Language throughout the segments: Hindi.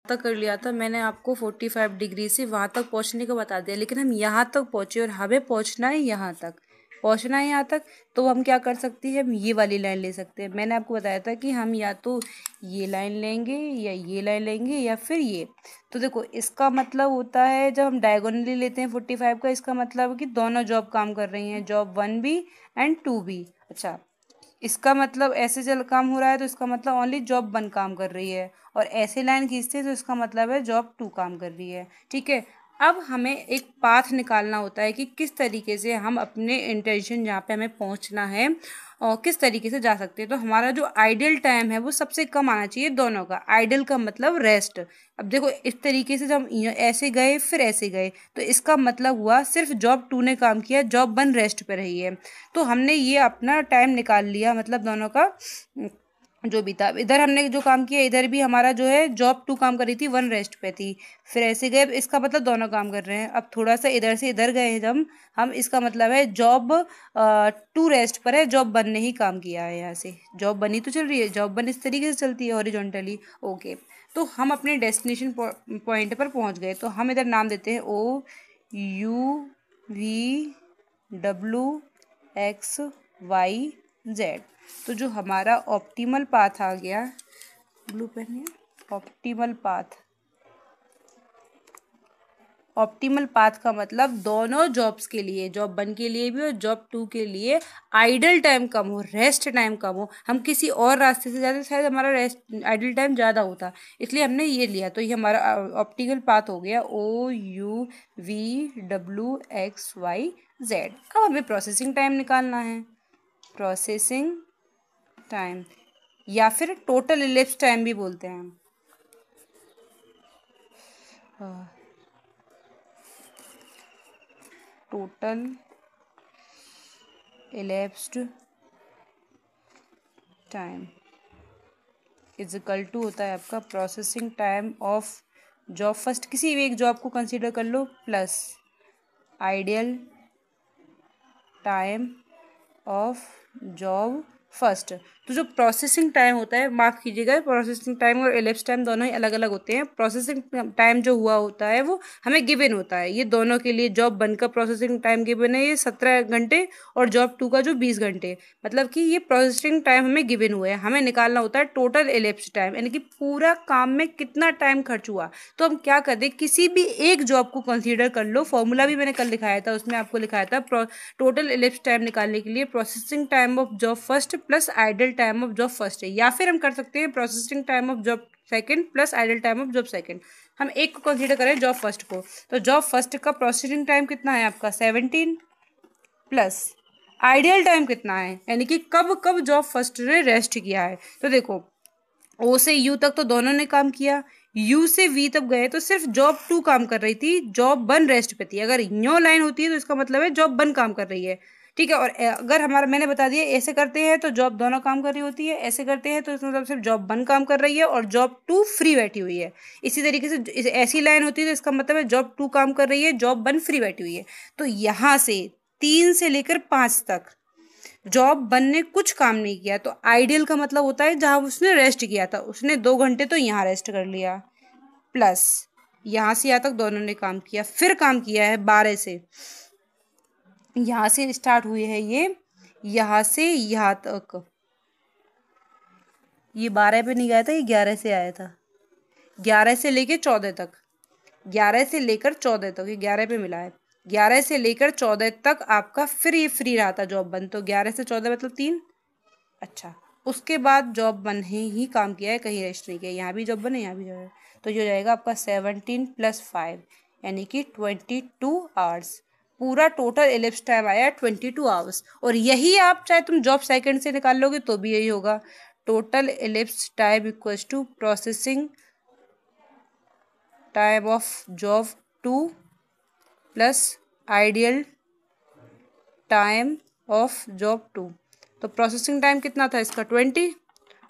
तक कर लिया था मैंने, आपको 45 डिग्री से वहाँ तक पहुँचने का बता दिया, लेकिन हम यहाँ तक पहुँचे और हमें पहुँचना है यहाँ तक, पहुँचना है यहाँ तक। तो हम क्या कर सकते हैं, हम ये वाली लाइन ले सकते हैं। मैंने आपको बताया था कि हम या तो ये लाइन लेंगे या ये लाइन लेंगे या फिर ये। तो देखो इसका मतलब होता है जब हम डायगोनली लेते हैं 45 का, इसका मतलब है कि दोनों जॉब काम कर रही हैं, जॉब 1 भी एंड 2 भी। अच्छा, इसका मतलब ऐसे चल काम हो रहा है तो इसका मतलब ओनली जॉब 1 काम कर रही है, और ऐसे लाइन खींचते हैं तो इसका मतलब है जॉब 2 काम कर रही है। ठीक है, अब हमें एक पाथ निकालना होता है कि किस तरीके से हम अपने इंटेंशन जहाँ पे हमें पहुँचना है और किस तरीके से जा सकते हैं। तो हमारा जो आइडियल टाइम है वो सबसे कम आना चाहिए दोनों का। आइडियल का मतलब रेस्ट। अब देखो इस तरीके से जब हम ऐसे गए फिर ऐसे गए तो इसका मतलब हुआ सिर्फ जॉब 2 ने काम किया, जॉब 1 रेस्ट पे रही है। तो हमने ये अपना टाइम निकाल लिया, मतलब दोनों का जो भी था। इधर हमने जो काम किया इधर भी हमारा जो है जॉब 2 काम कर रही थी, 1 रेस्ट पे थी, फिर ऐसे गए, इसका मतलब दोनों काम कर रहे हैं। अब थोड़ा सा इधर से इधर गए हैं जब हम, इसका मतलब है जॉब 2 रेस्ट पर है, जॉब 1 ने ही काम किया है। यहाँ से जॉब 1 ही तो चल रही है, जॉब 1 इस तरीके से चलती है हॉरिजॉन्टली। ओके, तो हम अपने डेस्टिनेशन पॉइंट पर पहुँच गए। तो हम इधर नाम देते हैं OUVXYZ। तो जो हमारा ऑप्टिमल पाथ आ गया, ब्लू पेन है, ऑप्टिमल पाथ। ऑप्टिमल पाथ का मतलब दोनों जॉब्स के लिए, जॉब 1 के लिए भी और जॉब 2 के लिए आइडल टाइम कम हो, रेस्ट टाइम कम हो। हम किसी और रास्ते से जाते शायद हमारा रेस्ट आइडल टाइम ज़्यादा होता, इसलिए हमने ये लिया। तो ये हमारा ऑप्टिमल पाथ हो गया OUVWXYZ। अब हमें प्रोसेसिंग टाइम निकालना है, प्रोसेसिंग टाइम या फिर टोटल इलिप्स टाइम भी बोलते हैं हम। Total elapsed time is equal to होता है आपका processing time of job first, किसी भी एक जॉब को कंसीडर कर लो, plus ideal time of job first. तो जो प्रोसेसिंग टाइम होता है, माफ कीजिएगा, प्रोसेसिंग टाइम और इलिप्स टाइम दोनों ही अलग अलग होते हैं। प्रोसेसिंग टाइम जो हुआ होता है वो हमें गिवन होता है, ये दोनों के लिए जॉब 1 का प्रोसेसिंग टाइम गिवन है, ये 17 घंटे, और जॉब 2 का जो 20 घंटे, मतलब कि ये प्रोसेसिंग टाइम हमें गिवन हुआ है। हमें निकालना होता है टोटल इलिप्स टाइम, यानी कि पूरा काम में कितना टाइम खर्च हुआ। तो हम क्या कर दें, किसी भी एक जॉब को कंसीडर कर लो, फॉर्मूला भी मैंने कल लिखाया था, उसमें आपको लिखाया था टोटल इलिप्स टाइम निकालने के लिए processing time of job first plus idle time of job first है, या फिर हम कर सकते हैं processing time of job second plus idle time of job second. हम एक को कंसीडर करें, जॉब फर्स्ट को, तो जॉब फर्स्ट का प्रोसेसिंग टाइम कितना है आपका 17 प्लस आइडियल टाइम कितना है, यानी कि कब कब जॉब फर्स्ट ने रेस्ट किया है। तो देखो ओ से यू तक तो दोनों ने काम किया, यू से वी तक गए तो सिर्फ जॉब 2 काम कर रही थी, जॉब 1 रेस्ट पे थी। अगर यो लाइन होती है तो इसका मतलब है जॉब 1 काम कर रही है। ठीक है, और अगर हमारा मैंने बता दिया ऐसे करते हैं तो जॉब दोनों काम कर रही होती है, ऐसे करते हैं तो इसका मतलब सिर्फ जॉब 1 काम कर रही है और जॉब 2 फ्री बैठी हुई है। इसी तरीके से ऐसी लाइन होती है तो इसका मतलब है जॉब 2 काम कर रही है, जॉब 1 फ्री बैठी हुई है। तो यहाँ से 3 से लेकर 5 तक जॉब 1 ने कुछ काम नहीं किया। तो आइडियल का मतलब होता है जहां उसने रेस्ट किया था, उसने 2 घंटे तो यहाँ रेस्ट कर लिया, प्लस यहाँ से यहाँ तक दोनों ने काम किया, फिर काम किया है 12 से, यहाँ से स्टार्ट हुई है ये, यहाँ से यहाँ तक, ये 12 पे नहीं गया था, ये 11 से आया था, 11 से लेकर 14 तक, 11 से लेकर 14 तक, ये 11 पे मिला है, 11 से लेकर 14 तक आपका फिर ये फ्री रहा था जॉब 1। तो 11 से 14 मतलब 3। अच्छा, उसके बाद जॉब 1 ने ही काम किया है, कहीं रेस्ट नहीं किया, यहाँ भी जॉब 1 है, यहाँ भी जॉब है। तो ये हो जाएगा आपका 17 + 5 यानी कि 22 आवर्स। पूरा टोटल इलिप्स टाइम आया 22 आवर्स। और यही आप चाहे तुम जॉब सेकंड से निकाल लोगे तो भी यही होगा, total elapse time equals to processing time of job 2 plus ideal time of job 2। तो प्रोसेसिंग टाइम कितना था इसका 20,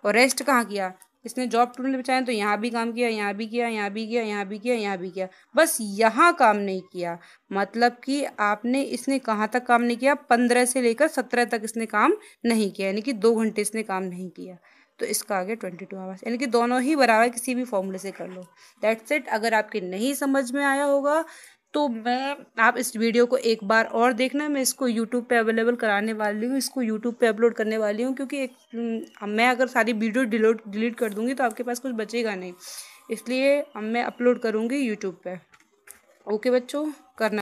और रेस्ट कहाँ किया इसने, जॉब 2 ने बचाया तो यहाँ भी काम किया, यहाँ भी किया, यहाँ भी किया, यहाँ भी किया, यहाँ भी किया, बस यहाँ काम नहीं किया। मतलब कि आपने इसने कहाँ तक काम नहीं किया, 15 से लेकर 17 तक इसने काम नहीं किया, यानी कि 2 घंटे इसने काम नहीं किया। तो इसका आ गया 22 आवर्स, यानी कि दोनों ही बराबर किसी भी फॉर्मूले से कर लो। That's it. अगर आपके नहीं समझ में आया होगा तो आप इस वीडियो को एक बार और देखना। मैं इसको यूट्यूब पे अवेलेबल कराने वाली हूँ, इसको यूट्यूब पे अपलोड करने वाली हूँ, क्योंकि मैं अगर सारी वीडियो डिलीट कर दूँगी तो आपके पास कुछ बचेगा नहीं, इसलिए अब मैं अपलोड करूँगी यूट्यूब पे। ओके बच्चों, करना।